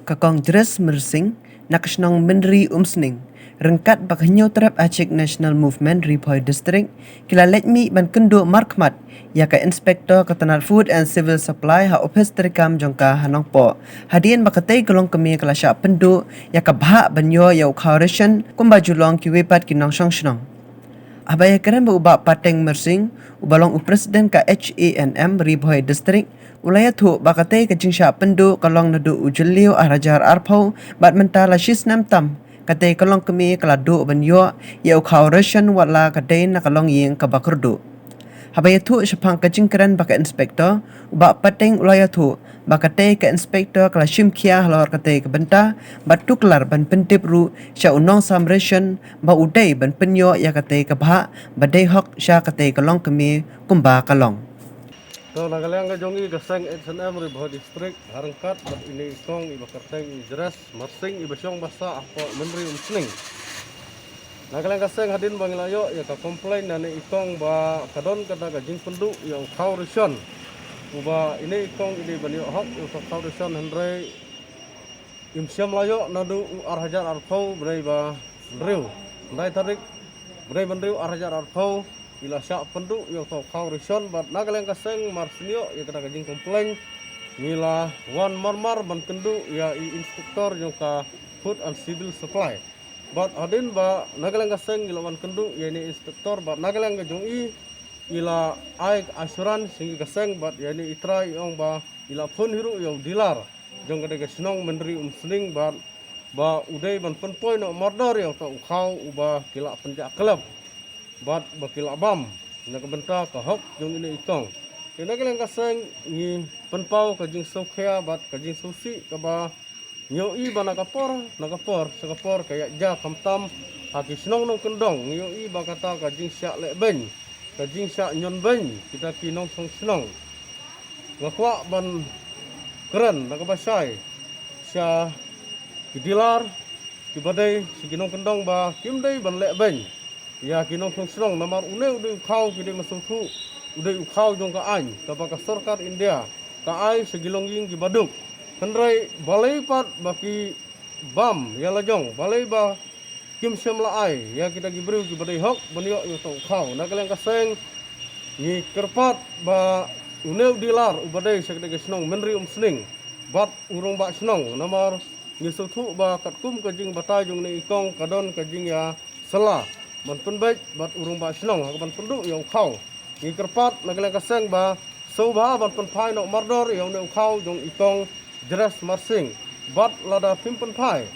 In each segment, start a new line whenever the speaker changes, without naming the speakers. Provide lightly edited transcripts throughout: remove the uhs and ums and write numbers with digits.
Kakong Dres Mersing, Nakasnong Menri Umsning, Rengkat Bakhnyo Terap Acik National Movement Ripoy District, Kila Letmi Ban Kendo Markmat, Yaka Inspektor Ketanat Food and Civil Supply Ha Opes Terikam Jongka Hanong Po, Hadian Bakatay Kolong Kemi Kelasya Pendu, Yaka Bahak Banyo Yau Kauration, Kumbajulong Kiwipat Kinong Shong Shnong. Abaya keren berubah pateng mersing, ubalong presiden ka HANM Ripoy District, ulaya tu bakate kecing syak pendu kalong nadu ujeliu arajar arpau bat mentala shis nam tam kate kalong kemi kaladu banyo ya ukau ration wala kate na kalong ying kabakurdu. Habaya tu syapang kecing keren baka inspektor ubak pateng ulaya tu bakate ke inspektor kala shimkia halor kate ke benta batuklar ban pentip ru sya unong sam ration ba udai ban penyo ya kate ke bah badai hok sya kate kalong kemi kumba kalong.
So nagalang ka jongi gasang HNM Ripoh District harangkat bat ini ikong iba kerteng Dres Mersing iba syong basa ako menri umsning. Nagalang kaseng hadin bangilayo ya ka komplain na ikong ba kadon kada gajing pendu ya ukau rison. Uba ini ikong ini banyo hok ya ukau rison hendrai imsyam layo nadu arhajar arpau berai ba riu. Ndai tarik berai banriu arhajar arpau ila syak pendu yang tau kau rison bat nagalang kaseng marsinyo ya kada gajing komplain mila wan marmar ban kendu ya inspektor yang ka Food and Civil Supply bat adin ba nagalang kaseng ila wan kendu ya ini inspektor bat nagalang gajong ila ai asuran sing kaseng bat ya ini itra yang ba ila phun hiru yang dilar jong kada gasnong menteri umsning bat ba udai ban penpoi no mordor yang tau kau uba kila penjak kelab bat bakil abam na kabenta ka hok jong ini itong kena kelang kaseng ni penpau ka jing sokhya bat ka jing susi ka ba nyoi ba nakapor sakapor kaya ja kamtam haki snong nong kendong nyoi ba kata ka jing syak le ben ka jing syak nyon ben kita kinong song snong ngakwa ban keren nakabasai sya kidilar kibadai siginong kendong ba kimdai ban le ben ya kinong song namar une udah ukau kide masuk tu udah ukau jong ka an ka baka sarkar India ka ai segilongging ki baduk hendrai balai pat baki bam ya lajong balai ba kim sem la ai ya kita gibriu ki badai hok banyo yo to ukau nagalang kaseng ni kerpat ba une dilar ubadai sekde gesnong menri umsning bat urung ba snong namar ni tu ba katkum ka jing batai jong ni ikong kadon ka jing ya sela ban penbaik bat urung ba snong ban pendu yang khau ni kerpat nagalang kaseng ba soba ban penpai no mardor yang ne khau jong ikong Dres Mersing bat lada pimpen pai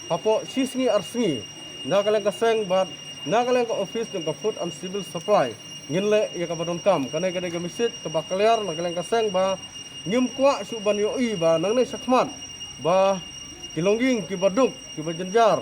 hapo sisngi arsngi nagalang kaseng bat nagalang ka office jong ka Food and Civil Supply nginle ya ka badon kam kanai kadai ka misit ka bakaliar nagalang kaseng ba ngim kwa su ban yo i ba nang ne sakmat ba kilongging ki baduk ki bajenjar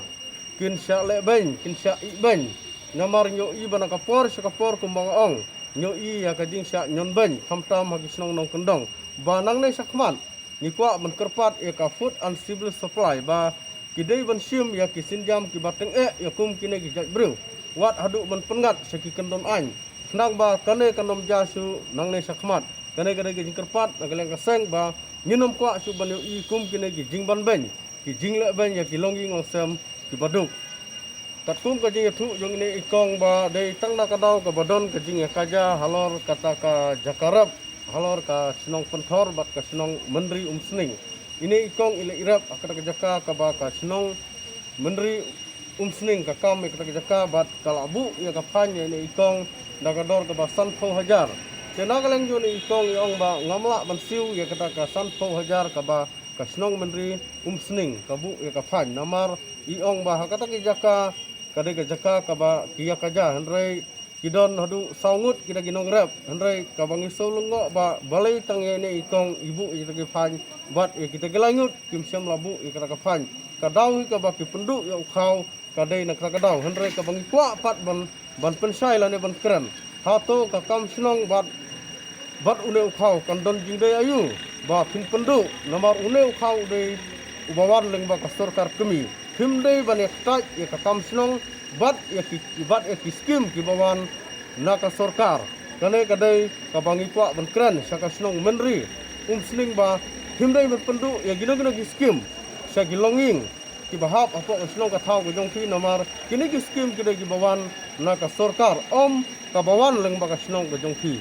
kin syak le ben kin syak i ben namar nyoi bana kapor sakapor kumbang ong nyoi ya kajing syak nyon ben kamtam hagi snong nong kendong banang nei sakman ni kwa ban kerpat ya ka Food and Civil Supply ba kidai ban sim ya ki sinjam ki bateng ya kum kine ki jak brew wat hadu ban pengat saki kendon an nang ba kane kanom jasu nang nei sakmat kane kane ki kerpat nagaleng kaseng ba nyinom kwa su ban nyoi kum kine ki jing ban ben ki jing le ben ya ki longgi ngong sem ki baduk tatkum ka jing thu jong ini ikong ba dei tang na kadau ka badon ka jing kaja halor kata ka jakarap halor ka snong penthor bat ka snong menri umsning ini ikong ile irap akata ka jaka ka ba ka snong menri umsning ka kam ka jaka bat kalabu ya ka phanya ini ikong nagador ka ba sanfo hajar tenagaleng jo ni ikong yong ba ngamla ban siu ya kata ka sanfo hajar ka ba ka snong menri umsning ka bu ya ka phan namar iong ba hakata ka jaka kadai ka jaka ka ba kia kaja hendrai kidon hadu saungut kita ginong rep hendrai ka bangi solungo ba balai tang ne ikong ibu ita ki fan bat ya kita gelangut kim syam labu ya kata ka fan ka dawi ka ba ki pendu ya ukau kadai nak ka daw hendrai ka bangi kwa pat ban pensai la ne ban keren hato ka kam snong bat une ukau kandon jingdai ayu ba pin pendu nomor une ukau dei ubawan leng ba ka sarkar kemi himdai ban ektaj ya ka kam snong bat ya ki skim ki bawan naka sarkar kane kadai ka bangi kwa ban kran saka snong menri umsling ba himdai ban pendu ya gino ki skim bisa gilonging ki bahap apo isnong ka thau gojong thi namar kini ki scheme kide ki bawan na ka sarkar om ka bawan leng ba ka snong gojong thi